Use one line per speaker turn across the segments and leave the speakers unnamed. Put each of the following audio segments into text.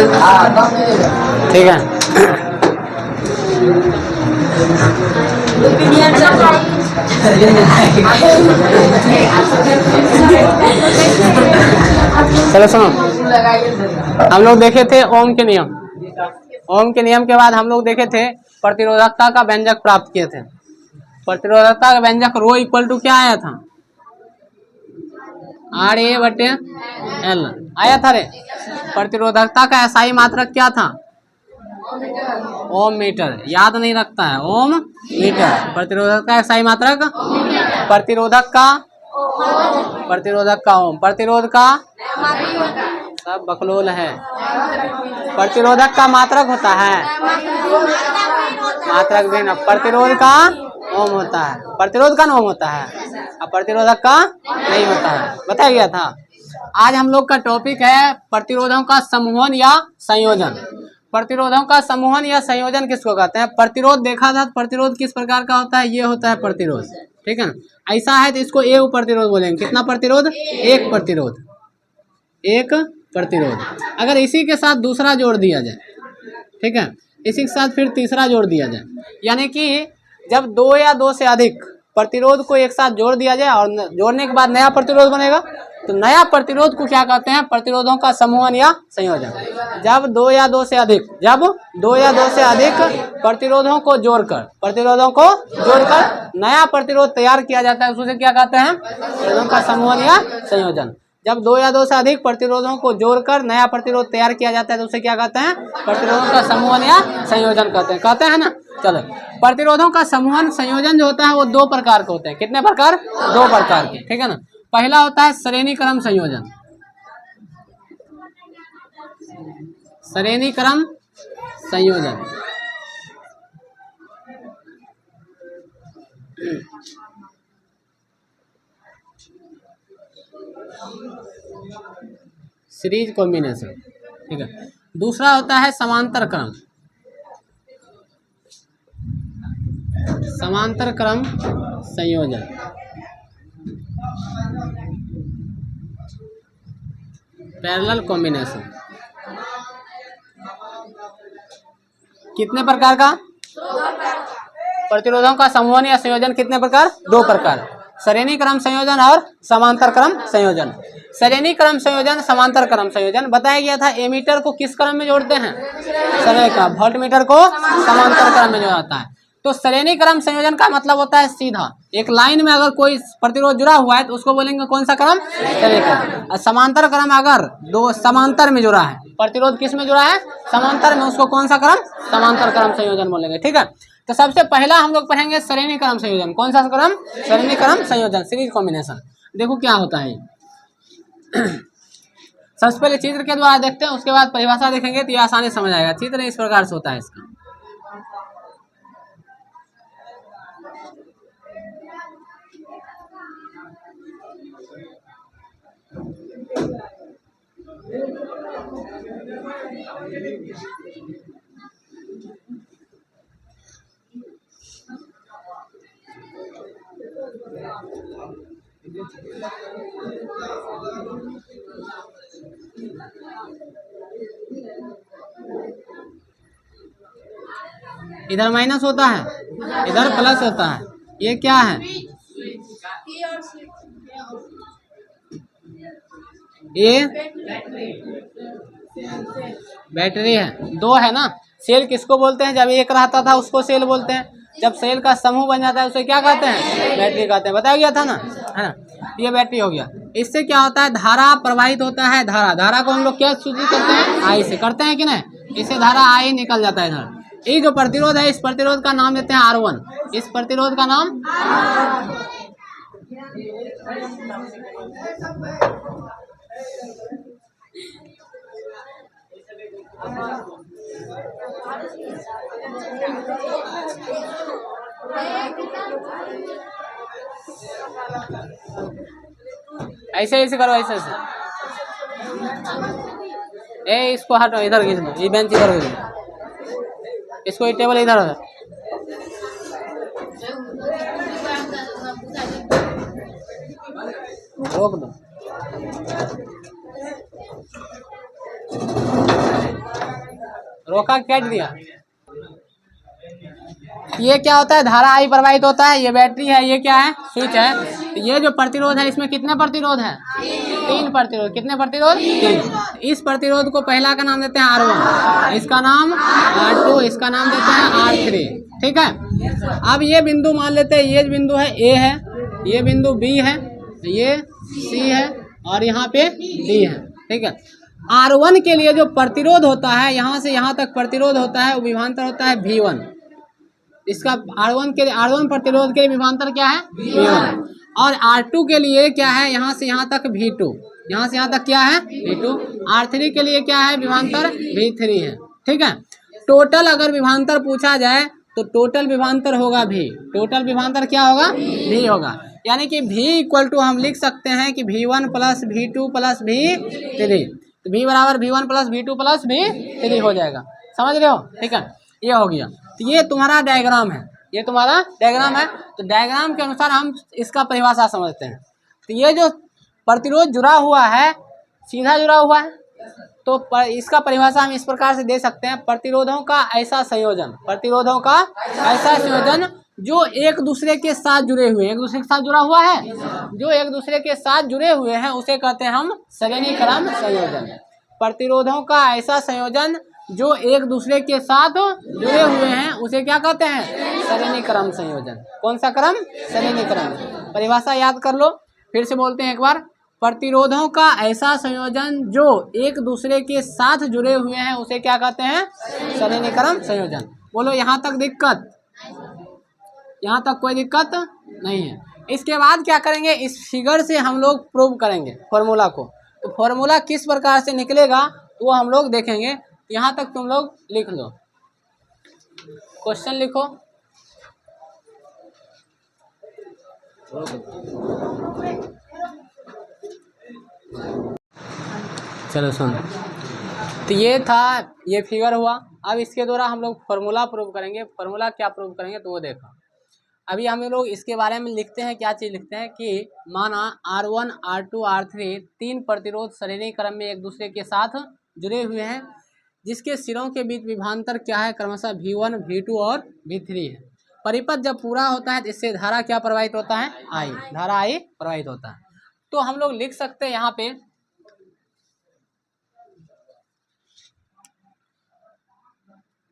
ठीक है। चलो सुनो, हम लोग देखे थे ओम के नियम। ओम के नियम के बाद हम लोग देखे थे प्रतिरोधकता का व्यंजक प्राप्त किए थे। प्रतिरोधकता का व्यंजक रो इक्वल टू क्या आया था? RA/L आया था रे। प्रतिरोधकता का एसआई मात्रक क्या था? ओम मीटर। याद नहीं रखता है, ओम मीटर। प्रतिरोधक का एसआई मात्रक, प्रतिरोधक का ओम, प्रतिरोध का सब बकलोल है। प्रतिरोधक का मात्रक होता है, मात्रक भी ना, प्रतिरोध का ओम होता है, प्रतिरोध का ओम होता है, अब प्रतिरोधक का नहीं होता है, बताया गया था। आज हम लोग का टॉपिक है प्रतिरोधों का समूहन या संयोजन। प्रतिरोधों का समूहन या संयोजन किसको कहते हैं? प्रतिरोध देखा था, प्रतिरोध किस प्रकार का होता है? ये होता है प्रतिरोध, ठीक है ना। ऐसा है तो इसको एक प्रतिरोध बोलेंगे। कितना प्रतिरोध? एक प्रतिरोध, एक प्रतिरोध। अगर इसी के साथ दूसरा जोड़ दिया जाए, ठीक है, इसी के साथ फिर तीसरा जोड़ दिया जाए, यानी कि जब दो या दो से अधिक प्रतिरोध को एक साथ जोड़ दिया जाए और जोड़ने के बाद नया प्रतिरोध बनेगा, तो नया प्रतिरोध को क्या कहते हैं? प्रतिरोधों का समूहन या संयोजन। जब दो या दो से अधिक प्रतिरोधों को जोड़कर नया प्रतिरोध तैयार किया जाता है, उसे क्या कहते हैं? प्रतिरोधों का समूहन या संयोजन। जब दो या दो से अधिक प्रतिरोधों को जोड़कर नया प्रतिरोध तैयार किया जाता है तो उसे क्या कहते हैं? प्रतिरोधों का समूहन या संयोजन कहते हैं ना। चलो, प्रतिरोधों का समूहन संयोजन जो होता है वो दो प्रकार के होते हैं। कितने प्रकार? दो प्रकार के, ठीक है ना। पहला होता है श्रेणी क्रम संयोजन। श्रेणी क्रम संयोजन, सीरीज कॉम्बिनेशन, ठीक है। दूसरा होता है समांतर क्रम, समांतर क्रम संयोजन। Parallel combination. कितने प्रकार का? प्रतिरोधों का समूहन या संयोजन कितने प्रकार? दो प्रकार, श्रेणी क्रम संयोजन और समांतर क्रम संयोजन। श्रेणी क्रम संयोजन, समांतर क्रम संयोजन बताया गया था। एमीटर को किस क्रम में जोड़ते हैं? श्रेणी का। वोल्ट मीटर को समांतर क्रम में जोड़ता है। तो श्रेणी क्रम संयोजन का मतलब होता है सीधा एक लाइन में अगर कोई प्रतिरोध जुड़ा हुआ है तो उसको बोलेंगे कौन सा क्रम? श्रेणी क्रम। और समांतर क्रम अगर दो समांतर में जुड़ा है, प्रतिरोध किस में जुड़ा है? समांतर में, उसको कौन सा क्रम? समांतर क्रम संयोजन बोलेंगे, ठीक है। तो सबसे पहला हम लोग पढ़ेंगे श्रेणी क्रम संयोजन। कौन सा क्रम? श्रेणी क्रम संयोजन, सीरीज कॉम्बिनेशन। देखो क्या होता है। सबसे पहले चित्र के द्वारा देखते हैं, उसके बाद परिभाषा देखेंगे तो ये आसानी समझ आएगा। चित्र इस प्रकार से होता है इसका। इधर माइनस होता है, इधर प्लस होता है। ये क्या है? ये बैटरी है। दो है ना। सेल किसको बोलते हैं? जब एक रहता था उसको सेल बोलते हैं। जब सेल का समूह बन जाता है उसे क्या कहते हैं? बैटरी कहते हैं। बताया गया था ना, है ना। ये बैटरी हो गया। इससे क्या होता है? धारा प्रवाहित होता है। धारा को हम लोग क्या सूचित करते हैं? आई से। करते हैं कि नहीं? इससे धारा आई निकल जाता है इधर। ये जो प्रतिरोध है, इस प्रतिरोध का नाम देते हैं R1। इस प्रतिरोध का नाम ऐसे ऐसे करो, ऐसे ऐसे। इसको हटो, इधर खींच दो। ये बेंच इधर खींच दो। इसको ये टेबल इधर है। रोक दो। रोका, काट दिया। ये क्या होता है, धारा आई प्रवाहित होता है, ये बैटरी है, ये क्या है, स्विच है। तो ये जो प्रतिरोध है इसमें कितने प्रतिरोध है, 3 प्रतिरोध। कितने प्रतिरोध, 3। इस प्रतिरोध को पहला का नाम देते हैं R1, इसका नाम R2, इसका नाम देते हैं R3। ठीक है। अब ये बिंदु मान लेते हैं, ये बिंदु है A है, ये बिंदु B है, ये C है और यहाँ पे D है। ठीक है। R1 के लिए जो प्रतिरोध होता है, यहाँ से यहाँ तक प्रतिरोध होता है, वो विभवांतर होता है V1। इसका R1 प्रतिरोध के लिए विभवांतर क्या है, V1। और R2 के लिए क्या है, यहाँ से यहाँ तक V2, यहाँ से यहाँ तक क्या है, V2। R3 के लिए क्या है, विभवांतर V3 है। ठीक है। टोटल अगर विभवांतर पूछा जाए तो टोटल विभवांतर होगा V। टोटल विभवांतर क्या होगा, V होगा। यानी कि V इक्वल टू हम लिख सकते हैं कि V1 plus V2 plus V3। तो V बराबर V1 plus V2 plus V3 हो जाएगा। समझ रहे हो। ठीक है, ये हो गया। तो ये तुम्हारा डायग्राम है, ये तुम्हारा डायग्राम है। तो डायग्राम के अनुसार हम इसका परिभाषा समझते हैं। तो ये जो प्रतिरोध जुड़ा हुआ है, सीधा जुड़ा हुआ है, तो इसका परिभाषा हम इस प्रकार से दे सकते हैं, प्रतिरोधों का ऐसा संयोजन, प्रतिरोधों का ऐसा संयोजन जो एक दूसरे के साथ जुड़े हुए, एक दूसरे के साथ जुड़ा हुआ है, जो एक दूसरे के साथ जुड़े हुए हैं, उसे कहते हैं हम श्रेणी क्रम संयोजन। प्रतिरोधों का ऐसा संयोजन जो एक दूसरे के साथ जुड़े हुए हैं, उसे क्या कहते हैं, श्रेणी क्रम संयोजन। कौन सा क्रम, श्रेणी क्रम। परिभाषा याद कर लो, फिर से बोलते हैं एक बार। प्रतिरोधों का ऐसा संयोजन जो एक दूसरे के साथ जुड़े हुए हैं, उसे क्या कहते हैं, श्रेणी क्रम संयोजन। बोलो यहाँ तक दिक्कत, यहाँ तक कोई दिक्कत नहीं है। इसके बाद क्या करेंगे, इस फिगर से हम लोग प्रूव करेंगे फॉर्मूला को। तो फॉर्मूला किस प्रकार से निकलेगा वो हम लोग देखेंगे। यहाँ तक तुम लोग लिख लो, क्वेश्चन लिखो। चलो सुन, तो ये था, ये फिगर हुआ। अब इसके द्वारा हम लोग फॉर्मूला प्रूव करेंगे। फॉर्मूला क्या प्रूव करेंगे तो वो देखो। अभी हम लोग इसके बारे में लिखते हैं, क्या चीज़ लिखते हैं कि माना R1, R2, R3 3 प्रतिरोध श्रेणी क्रम में एक दूसरे के साथ जुड़े हुए हैं, जिसके सिरों के बीच विभवांतर क्या है, क्रमशः V1, V2 और V3 है। परिपथ जब पूरा होता है तो इससे धारा क्या प्रवाहित होता है, I, धारा I प्रवाहित होता है। तो हम लोग लिख सकते हैं यहाँ पे,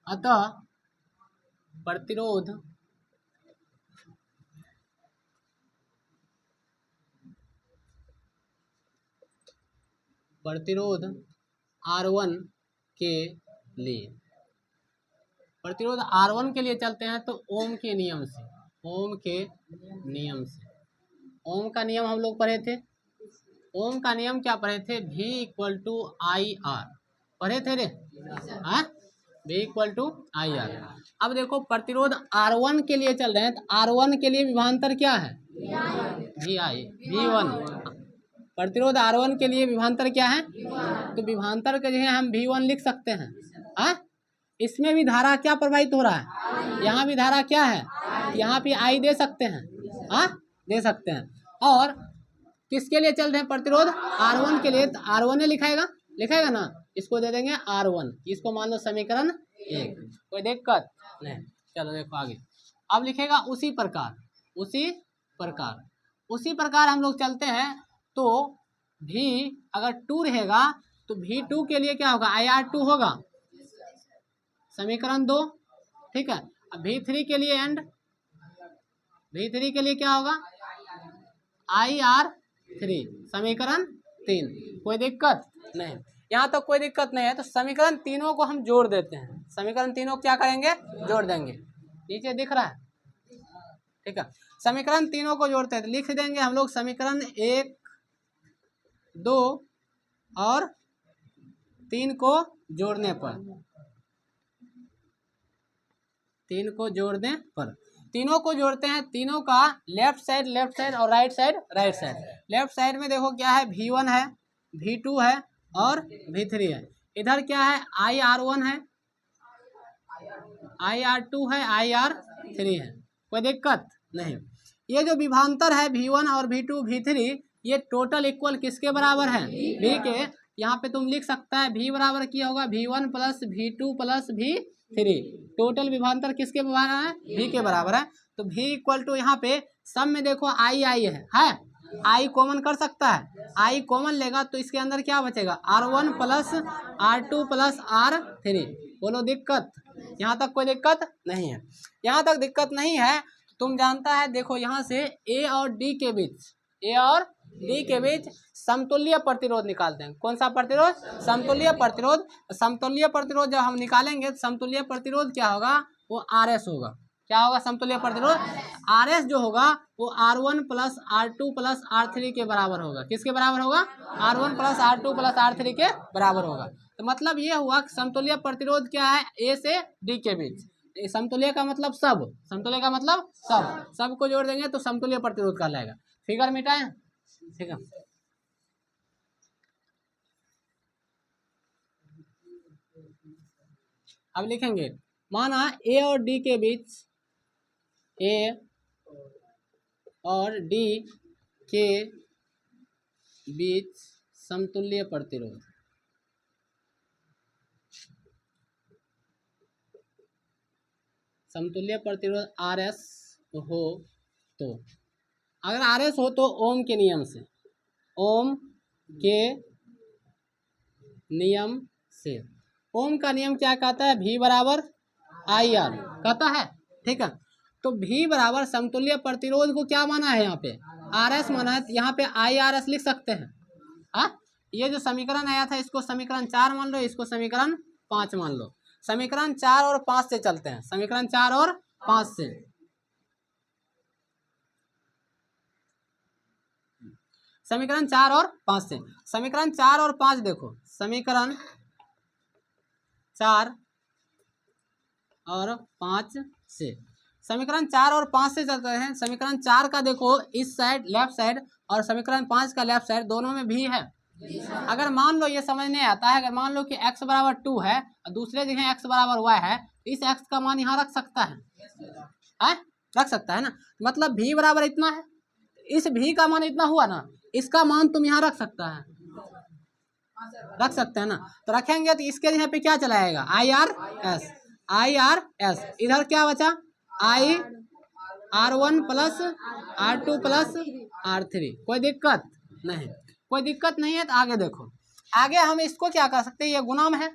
अतः प्रतिरोध R1 के लिए, प्रतिरोध R1 के लिए चलते हैं तो ओम के नियम से, ओम के नियम से, ओम का नियम हम लोग पढ़े थे। ओम का नियम क्या पढ़े थे, V इक्वल टू IR पढ़े थे रे, हाँ, V इक्वल टू IR। अब देखो प्रतिरोध R1 के लिए चल रहे हैं, तो R1 के लिए विभवांतर क्या है, V1। प्रतिरोध R1 के लिए विभवांतर क्या है, तो विभवांतर के जगह हम V1 लिख सकते हैं। हाँ, इसमें भी धारा क्या प्रवाहित हो रहा है, यहाँ भी धारा क्या है, यहाँ पे I दे सकते हैं, हाँ दे सकते हैं। और किसके लिए चल रहे हैं प्रतिरोध, R1 के लिए, तो R1 लिखाएगा ना, इसको दे देंगे R1, इसको मान लो समीकरण 1, कोई दिक्कत नहीं। चलो देखो आगे, अब लिखेगा उसी प्रकार हम लोग चलते हैं। तो V अगर 2 रहेगा तो V2 के लिए क्या होगा, IR2 होगा, समीकरण 2। ठीक है। अब V3 के लिए V3 के लिए क्या होगा, IR3, समीकरण 3। कोई दिक्कत नहीं, यहाँ तक कोई दिक्कत नहीं है। तो समीकरण तीनों को हम जोड़ देते हैं, समीकरण तीनों क्या करेंगे, जोड़ देंगे। नीचे दिख रहा है, ठीक है। समीकरण तीनों को जोड़ते हैं तो लिख देंगे हम लोग समीकरण 1, 2 और 3 को जोड़ने पर, तीनों को जोड़ते हैं। तीनों का लेफ्ट साइड और राइट साइड। लेफ्ट साइड में देखो क्या है, V1 है, V2 है और V3 है। इधर क्या है, IR1 है, IR2 है, IR3 है। कोई दिक्कत नहीं। ये जो विभवांतर है V1 और V2, V3, ये टोटल इक्वल किसके बराबर है, V के। यहाँ पे तुम लिख सकता है V बराबर क्या होगा, V1 plus V2 plus V3। Total विभवांतर किसके बराबर है, V के बराबर है। तो V इक्वल टू यहाँ पे सब में देखो आई है आई कॉमन कर सकता है, आई कॉमन लेगा तो इसके अंदर क्या बचेगा, R1 plus R2 plus R3। बोलो दिक्कत, यहाँ तक कोई दिक्कत नहीं है। यहाँ तक दिक्कत नहीं है। तुम जानता है देखो यहाँ से A और D के बीच समतुल्य प्रतिरोध निकालते हैं। कौन सा प्रतिरोध, समतुल्य प्रतिरोध। समतुल्य प्रतिरोध जब हम निकालेंगे समतुल्य प्रतिरोध क्या होगा, वो RS होगा। क्या होगा, समतुल्य प्रतिरोध RS जो होगा वो R1 plus R2 plus R3 के बराबर होगा। किसके बराबर होगा, R1 plus R2 plus R3 के बराबर होगा। तो मतलब ये हुआ समतुल्य प्रतिरोध क्या है, A से D के बीच। समतुल्य का मतलब सब, समतुल्य का मतलब सब को जोड़ देंगे तो समतुल्य प्रतिरोध कहलाएगा। फिगर मिटाएं, ठीक है। अब लिखेंगे, माना A और D के बीच, A और D के बीच समतुल्य प्रतिरोध, समतुल्य प्रतिरोध RS हो तो, अगर RS हो तो ओम के नियम से, ओम के नियम से, ओम का नियम क्या कहता है, V बराबर IR कहता है, ठीक है। तो V बराबर समतुल्य प्रतिरोध को क्या माना है, यहाँ पे RS माना है, यहाँ पे IRS लिख सकते हैं। हाँ, ये जो समीकरण आया था इसको समीकरण 4 मान लो, इसको समीकरण 5 मान लो। समीकरण 4 और 5 से चलते हैं, समीकरण 4 और 5 से। समीकरण 4 और 5 से, समीकरण 4 और 5 देखो, समीकरण 4 और 5 से, समीकरण 4 और 5 से चलते हैं। समीकरण 4 का देखो इस साइड लेफ्ट साइड और समीकरण 5 का लेफ्ट साइड, दोनों में भी है। अगर मान लो ये समझ नहीं आता है, अगर मान लो कि x बराबर 2 है और दूसरे जगह x बराबर y है, इस x का मान यहाँ रख सकता है, रख सकता है ना। मतलब v बराबर इतना है, इस v का मान इतना हुआ ना, इसका मान तुम यहाँ रख सकता है, रख सकते हैं ना। तो रखेंगे तो इसके यहाँ पे क्या चलाएगा, IRS। इधर क्या बचा, R1 plus R2 plus R3। कोई दिक्कत नहीं, कोई दिक्कत नहीं है। तो आगे देखो, आगे हम इसको क्या कर सकते हैं, ये गुणा में है,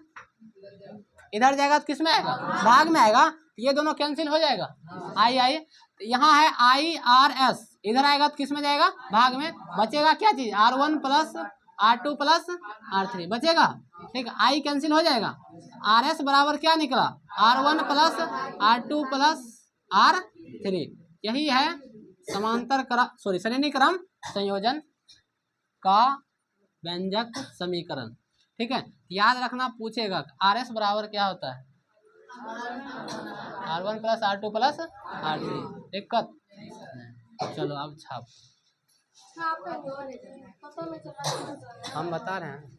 इधर जाएगा तो किस में आएगा, भाग में आएगा। ये दोनों कैंसिल हो जाएगा, आई यहाँ है IRS, इधर आएगा तो किस में जाएगा, भाग में। बचेगा क्या चीज, R1 plus R2 plus R3 बचेगा, ठीक है। आई कैंसिल हो जाएगा, RS बराबर क्या निकला, R1 plus R2 plus R3। यही है समांतर क्रम श्रेणी क्रम संयोजन का व्यंजक समीकरण, ठीक है। याद रखना पूछेगा, RS बराबर क्या होता है, R1 plus R2 plus R3। दिक्कत, चलो अब छाप, हम बता रहे हैं।